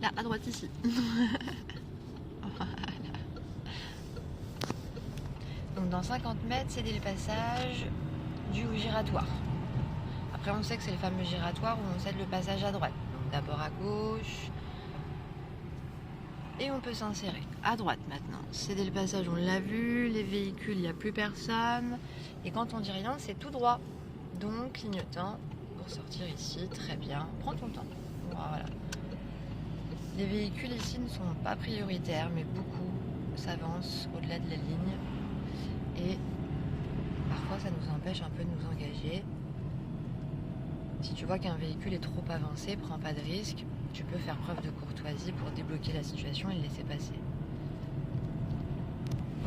Là, à droite ici. Voilà. Donc dans 50 mètres, c'est le passage du giratoire. Après, on sait que c'est le fameux giratoire où on cède le passage à droite. Donc d'abord à gauche. Et on peut s'insérer. À droite maintenant. Céder le passage, on l'a vu. Les véhicules, il n'y a plus personne. Et quand on dit rien, c'est tout droit. Donc clignotant pour sortir ici. Très bien. Prends ton temps. Voilà. Les véhicules ici ne sont pas prioritaires, mais beaucoup s'avancent au-delà de la ligne. Et parfois, ça nous empêche un peu de nous engager. Si tu vois qu'un véhicule est trop avancé, prends pas de risque. Tu peux faire preuve de courtoisie pour débloquer la situation et le laisser passer.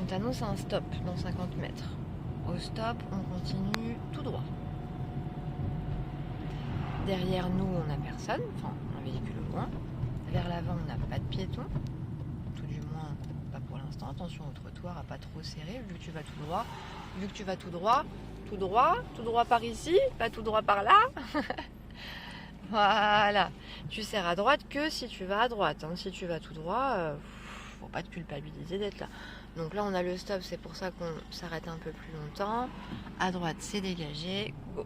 On t'annonce un stop dans 50 mètres. Au stop, on continue tout droit. Derrière nous, on n'a personne, enfin un véhicule au loin. Vers l'avant, on n'a pas de piéton. Tout du moins, pas pour l'instant. Attention au trottoir à pas trop serrer, vu que tu vas tout droit. Vu que tu vas tout droit par ici, pas tout droit par là. Voilà, tu serres à droite que si tu vas à droite. Hein. Si tu vas tout droit, faut pas te culpabiliser d'être là. Donc là, on a le stop, c'est pour ça qu'on s'arrête un peu plus longtemps. À droite, c'est dégagé. Go.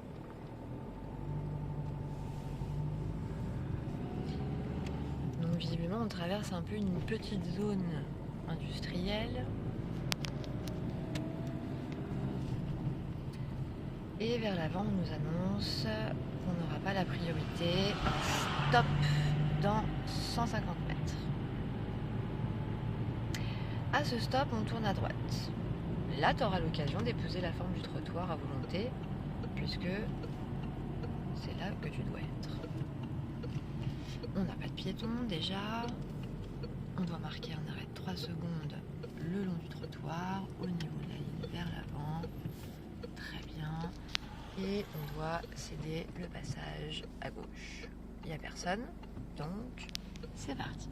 Donc visiblement, on traverse un peu une petite zone industrielle. Et vers l'avant, on nous annonce qu'on n'aura pas la priorité. Stop dans 150 mètres. À ce stop, on tourne à droite. Là, tu auras l'occasion d'épouser la forme du trottoir à volonté, puisque c'est là que tu dois être. On n'a pas de piéton déjà. On doit marquer un arrêt de 3 secondes le long du trottoir, au niveau de la ligne vers l'avant. Très bien. Et on doit céder le passage à gauche. Il n'y a personne, donc c'est parti.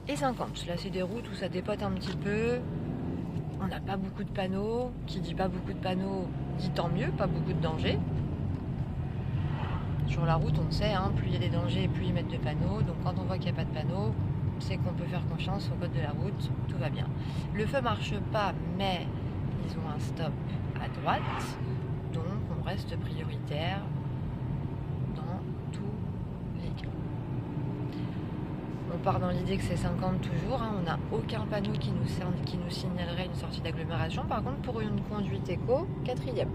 Et 50, là c'est des routes où ça dépote un petit peu. On n'a pas beaucoup de panneaux. Qui dit pas beaucoup de panneaux dit tant mieux, pas beaucoup de dangers. Sur la route, on sait, hein, plus il y a des dangers, plus ils mettent de panneaux. Donc quand on voit qu'il n'y a pas de panneaux, c'est qu'on peut faire confiance au code de la route, tout va bien. Le feu marche pas, mais ils ont un stop à droite, donc on reste prioritaire dans tous les cas. On part dans l'idée que c'est 50 toujours, hein, on n'a aucun panneau qui nous signalerait une sortie d'agglomération. Par contre, pour une conduite éco, 4e.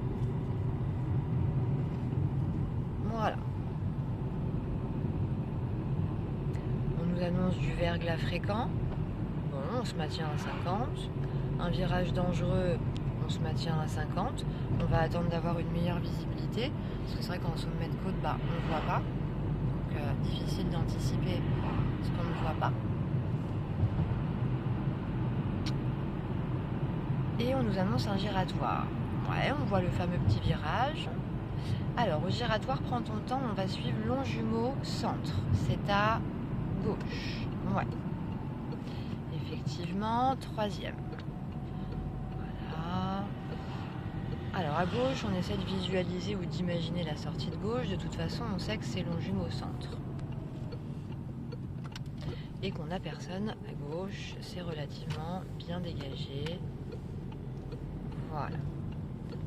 Voilà. On nous annonce du verglas fréquent. Bon, on se maintient à 50. Un virage dangereux, on se maintient à 50. On va attendre d'avoir une meilleure visibilité. Parce que c'est vrai qu'en sommet de côte, on ne voit pas. Donc difficile d'anticiper ce qu'on ne voit pas. Et on nous annonce un giratoire. Ouais, on voit le fameux petit virage. Alors, au giratoire, prends ton temps, on va suivre Longjumeau centre. C'est à gauche. Ouais. Effectivement, 3e. Voilà. Alors, à gauche, on essaie de visualiser ou d'imaginer la sortie de gauche. De toute façon, on sait que c'est Longjumeau centre. Et qu'on n'a personne à gauche. C'est relativement bien dégagé. Voilà.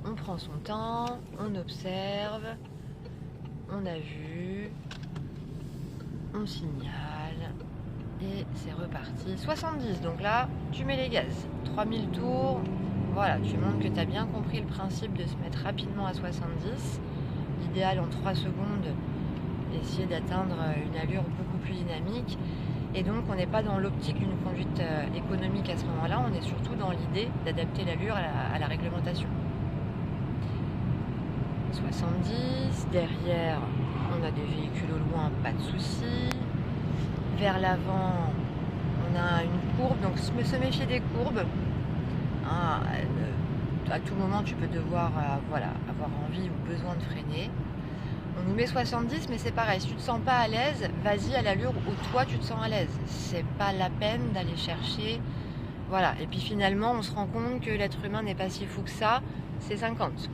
On prend son temps, on observe, on a vu, on signale et c'est reparti. 70, donc là, tu mets les gaz. 3000 tours, voilà, tu montres que tu as bien compris le principe de se mettre rapidement à 70. L'idéal en 3 secondes, essayer d'atteindre une allure beaucoup plus dynamique. Et donc, on n'est pas dans l'optique d'une conduite économique à ce moment-là, on est surtout dans l'idée d'adapter l'allure à la réglementation. 70, derrière on a des véhicules au loin, pas de soucis. Vers l'avant on a une courbe, donc se méfier des courbes. Hein, à tout moment tu peux devoir avoir envie ou besoin de freiner. On nous met 70, mais c'est pareil, si tu te sens pas à l'aise, vas-y à l'allure où toi tu te sens à l'aise. C'est pas la peine d'aller chercher. Voilà, et puis finalement on se rend compte que l'être humain n'est pas si fou que ça, c'est 50.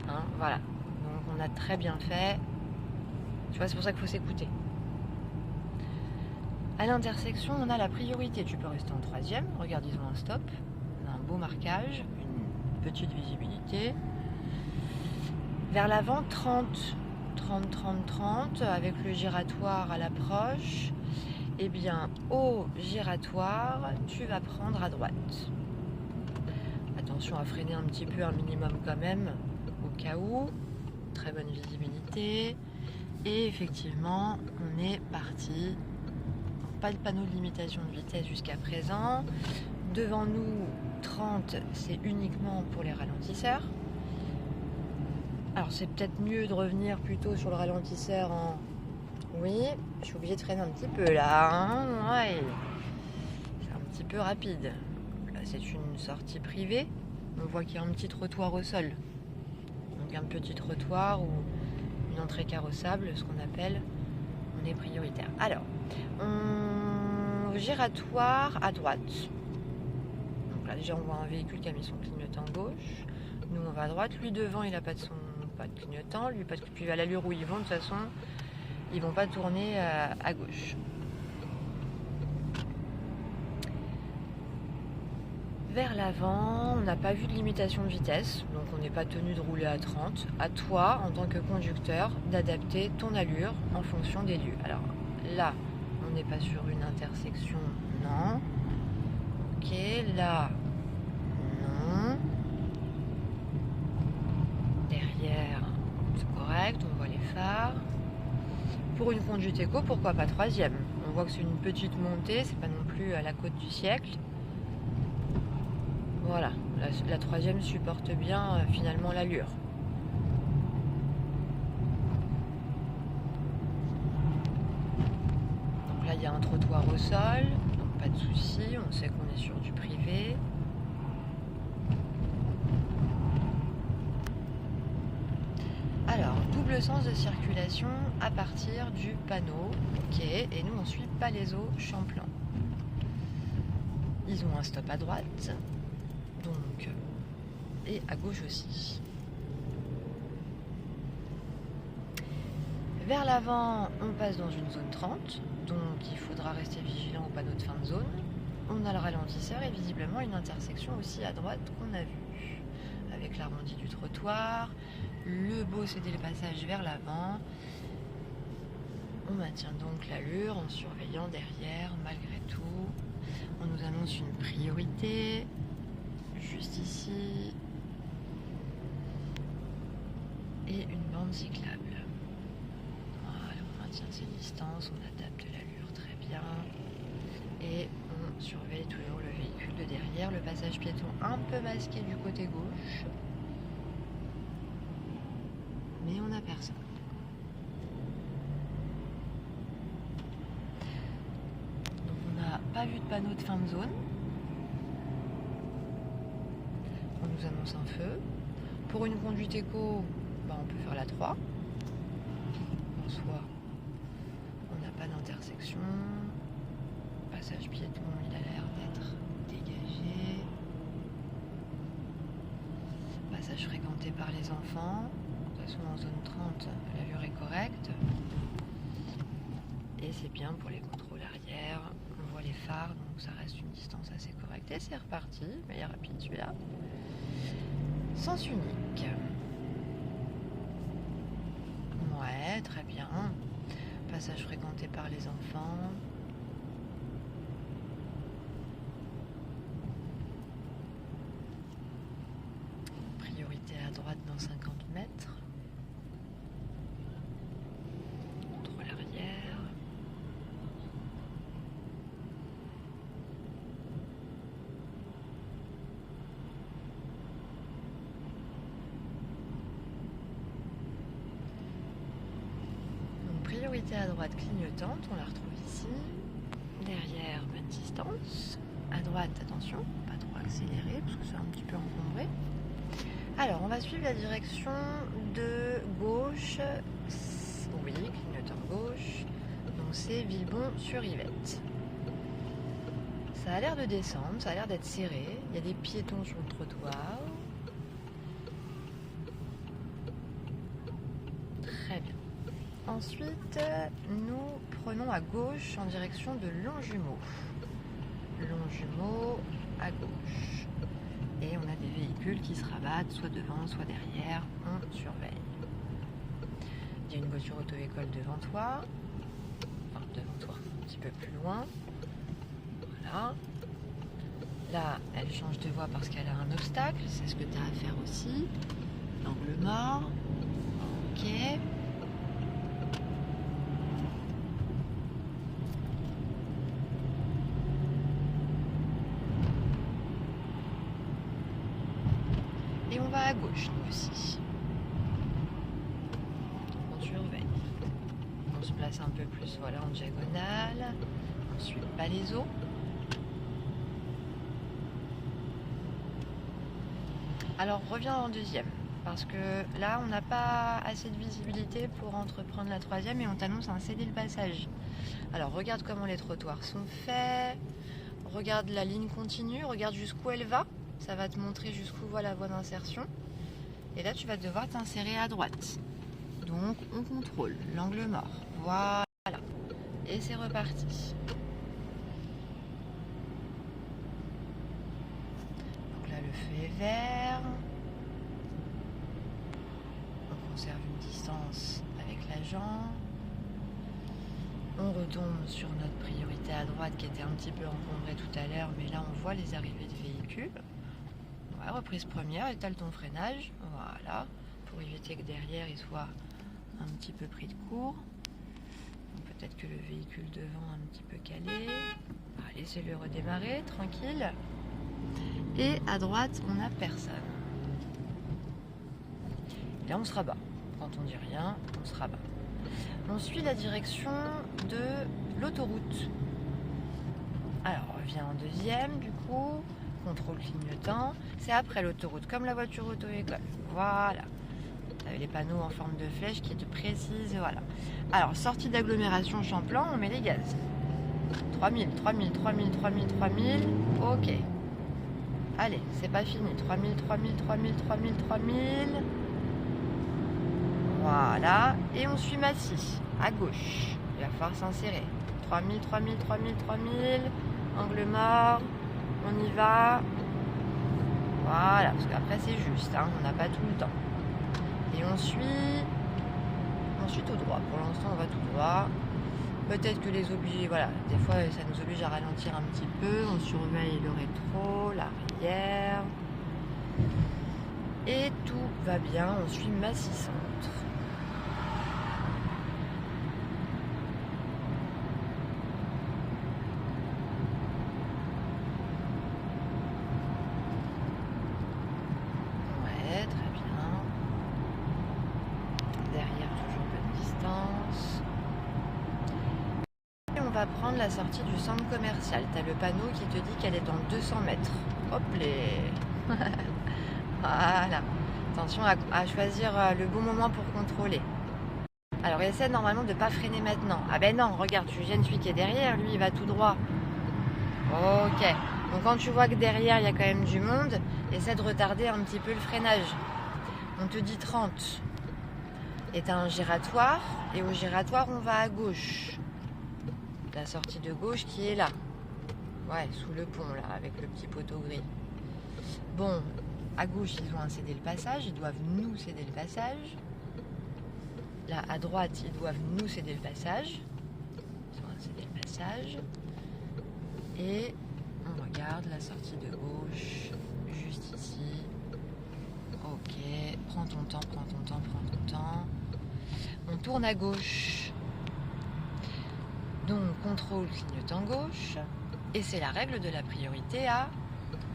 Hein, voilà, donc on a très bien fait Tu vois, c'est pour ça qu'il faut s'écouter. À l'intersection, on a la priorité. Tu peux rester en troisième. Regarde, ils ont un stop. On a un beau marquage, une petite visibilité. Vers l'avant, 30, 30, 30, 30, avec le giratoire à l'approche. Eh bien, au giratoire, tu vas prendre à droite. Attention à freiner un petit peu, un minimum quand même, au cas où. Très bonne visibilité. Et effectivement, on est parti. Pas de panneau de limitation de vitesse jusqu'à présent. Devant nous, 30, c'est uniquement pour les ralentisseurs. Alors c'est peut-être mieux de revenir plutôt sur le ralentisseur en... Oui, je suis obligée de freiner un petit peu là. Hein, ouais. C'est un petit peu rapide. Là, c'est une sortie privée. On voit qu'il y a un petit trottoir au sol. Donc un petit trottoir ou une entrée carrossable, ce qu'on appelle, on est prioritaire. Alors, giratoire à droite. Donc là déjà on voit un véhicule qui a mis son clignotant gauche. Nous on va à droite. Lui devant il n'a pas de clignotant. Lui pas de... Puis à l'allure où ils vont de toute façon, ils vont pas tourner à gauche. Vers l'avant, on n'a pas vu de limitation de vitesse, donc on n'est pas tenu de rouler à 30. À toi, en tant que conducteur, d'adapter ton allure en fonction des lieux. Alors là, on n'est pas sur une intersection, non. Ok, là, non. Derrière, c'est correct, on voit les phares. Pour une conduite éco, pourquoi pas troisième? On voit que c'est une petite montée, c'est pas non plus à la côte du siècle. Voilà, la troisième supporte bien finalement l'allure. Donc là il y a un trottoir au sol, donc pas de souci, on sait qu'on est sur du privé. Alors, double sens de circulation à partir du panneau, ok, et nous on suit Palaiseau-Champlan. Ils ont un stop à droite. Donc, et à gauche aussi. Vers l'avant, on passe dans une zone 30, donc il faudra rester vigilant au panneau de fin de zone. On a le ralentisseur et visiblement une intersection aussi à droite qu'on a vue, avec l'arrondi du trottoir, le beau céder le passage vers l'avant. On maintient donc l'allure en surveillant derrière malgré tout. On nous annonce une priorité. Juste ici et une bande cyclable. Voilà, on maintient ses distances, on adapte l'allure très bien et on surveille toujours le véhicule de derrière. Le passage piéton un peu masqué du côté gauche, mais on n'a personne. Donc on n'a pas vu de panneau de fin de zone. On nous annonce un feu. Pour une conduite éco, on peut faire la 3. En soi, on n'a pas d'intersection. Passage piéton, il a l'air d'être dégagé. Passage fréquenté par les enfants. De toute façon, en zone 30, l'allure est correcte. Et c'est bien pour les contrôles arrière. On voit les phares, donc ça reste une distance assez correcte. Et c'est reparti. Mais il est rapide celui-là. Sens unique. Ouais, très bien. Passage fréquenté par les enfants. Priorité à droite dans 50 mètres. Contrôle arrière. Priorité à droite clignotante, on la retrouve ici. Derrière, bonne distance. À droite, attention, pas trop accéléré parce que c'est un petit peu encombré. Alors, on va suivre la direction de gauche. Oui, clignotant gauche. Donc c'est Villebon-sur-Yvette. Ça a l'air de descendre, ça a l'air d'être serré. Il y a des piétons sur le trottoir. Très bien. Ensuite, nous prenons à gauche en direction de Longjumeau. Longjumeau à gauche. Et on a des véhicules qui se rabattent soit devant, soit derrière. On surveille. Il y a une voiture auto-école devant toi. Enfin, devant toi, un petit peu plus loin. Voilà. Là, elle change de voie parce qu'elle a un obstacle. C'est ce que tu as à faire aussi. L'angle mort. Ok. Et on va à gauche, nous aussi. On surveille. On se place un peu plus, voilà, en diagonale. On suit pas les eaux. Alors, reviens en deuxième. Parce que là, on n'a pas assez de visibilité pour entreprendre la troisième et on t'annonce un céder le passage. Alors, regarde comment les trottoirs sont faits. Regarde la ligne continue. Regarde jusqu'où elle va. Ça va te montrer jusqu'où va la voie d'insertion. Et là, tu vas devoir t'insérer à droite. Donc, on contrôle l'angle mort. Voilà. Et c'est reparti. Donc là, le feu est vert. On conserve une distance avec l'agent. On retombe sur notre priorité à droite qui était un petit peu encombrée tout à l'heure. Mais là, on voit les arrivées de véhicules. Ouais, reprise première, étale ton freinage. Voilà. Pour éviter que derrière, il soit un petit peu pris de court. Peut-être que le véhicule devant un petit peu calé. Laissez-le redémarrer, tranquille. Et à droite, on n'a personne. Et là, on se rabat. Quand on dit rien, on se rabat. On suit la direction de l'autoroute. Alors, on revient en deuxième, du coup. Contrôle clignotant. C'est après l'autoroute, comme la voiture auto-école. Voilà. Les panneaux en forme de flèche qui te précisent, voilà. Alors, sortie d'agglomération Champlan, on met les gaz. 3000, 3000, 3000, 3000, 3000. Ok. Allez, c'est pas fini. 3000, 3000, 3000, 3000, 3000. Voilà. Et on suit Massy, à gauche. Il va falloir s'insérer. 3000, 3000, 3000, 3000. Angle mort. On y va. Voilà, parce qu'après c'est juste, hein, on n'a pas tout le temps. Et on suit tout droit. Pour l'instant, on va tout droit. Peut-être que les oblige, voilà, des fois, ça nous oblige à ralentir un petit peu. On surveille le rétro, l'arrière. Et tout va bien. On suit Massy Centre. On va prendre la sortie du centre commercial. Tu as le panneau qui te dit qu'elle est dans 200 mètres. Hop les. Voilà. Attention à choisir le bon moment pour contrôler. Alors essaie normalement de ne pas freiner maintenant. Ah ben non, regarde, tu gênes celui qui est derrière, lui il va tout droit. Ok. Donc quand tu vois que derrière il y a quand même du monde, essaie de retarder un petit peu le freinage. On te dit 30. Et tu as un giratoire. Et au giratoire on va à gauche. La sortie de gauche qui est là. Ouais, sous le pont là, avec le petit poteau gris. Bon, à gauche ils ont cédé le passage, ils doivent nous céder le passage. Là à droite ils doivent nous céder le passage. Ils ont cédé le passage. Et on regarde la sortie de gauche, juste ici. Ok, prends ton temps, prends ton temps, prends ton temps. On tourne à gauche. Donc, contrôle clignotant gauche. Et c'est la règle de la priorité à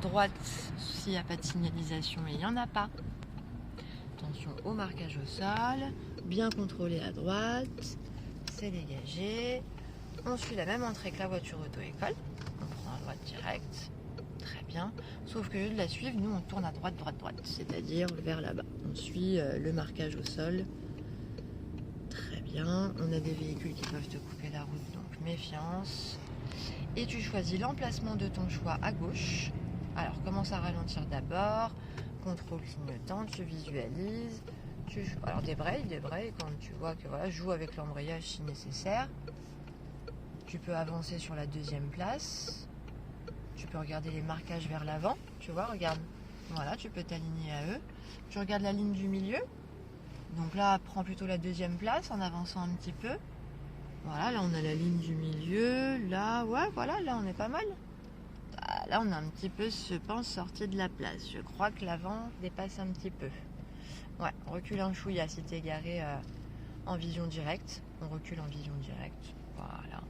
droite. S'il n'y a pas de signalisation, et il n'y en a pas. Attention au marquage au sol. Bien contrôlé à droite. C'est dégagé. On suit la même entrée que la voiture auto-école. On prend à droite direct. Très bien. Sauf que au lieu de la suivre, nous on tourne à droite, droite, droite. C'est-à-dire vers là-bas. On suit le marquage au sol. Très bien. On a des véhicules qui peuvent te couper la route, donc méfiance. Et tu choisis l'emplacement de ton choix à gauche. Alors commence à ralentir d'abord. Contrôle clignotant, tu visualises. Alors débraye quand tu vois que voilà, joue avec l'embrayage si nécessaire. Tu peux avancer sur la deuxième place. Tu peux regarder les marquages vers l'avant. Tu vois, regarde. Voilà, tu peux t'aligner à eux. Tu regardes la ligne du milieu. Donc là, prends plutôt la deuxième place en avançant un petit peu. Voilà, là on a la ligne du milieu. Là, ouais, voilà, là on est pas mal. Là on a un petit peu, je pense, sorti de la place. Je crois que l'avant dépasse un petit peu. Ouais, on recule un chouïa si t'es garé en vision directe. On recule en vision directe. Voilà.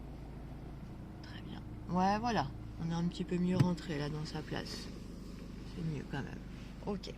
Très bien. Ouais, voilà. On est un petit peu mieux rentré là dans sa place. C'est mieux quand même. Ok.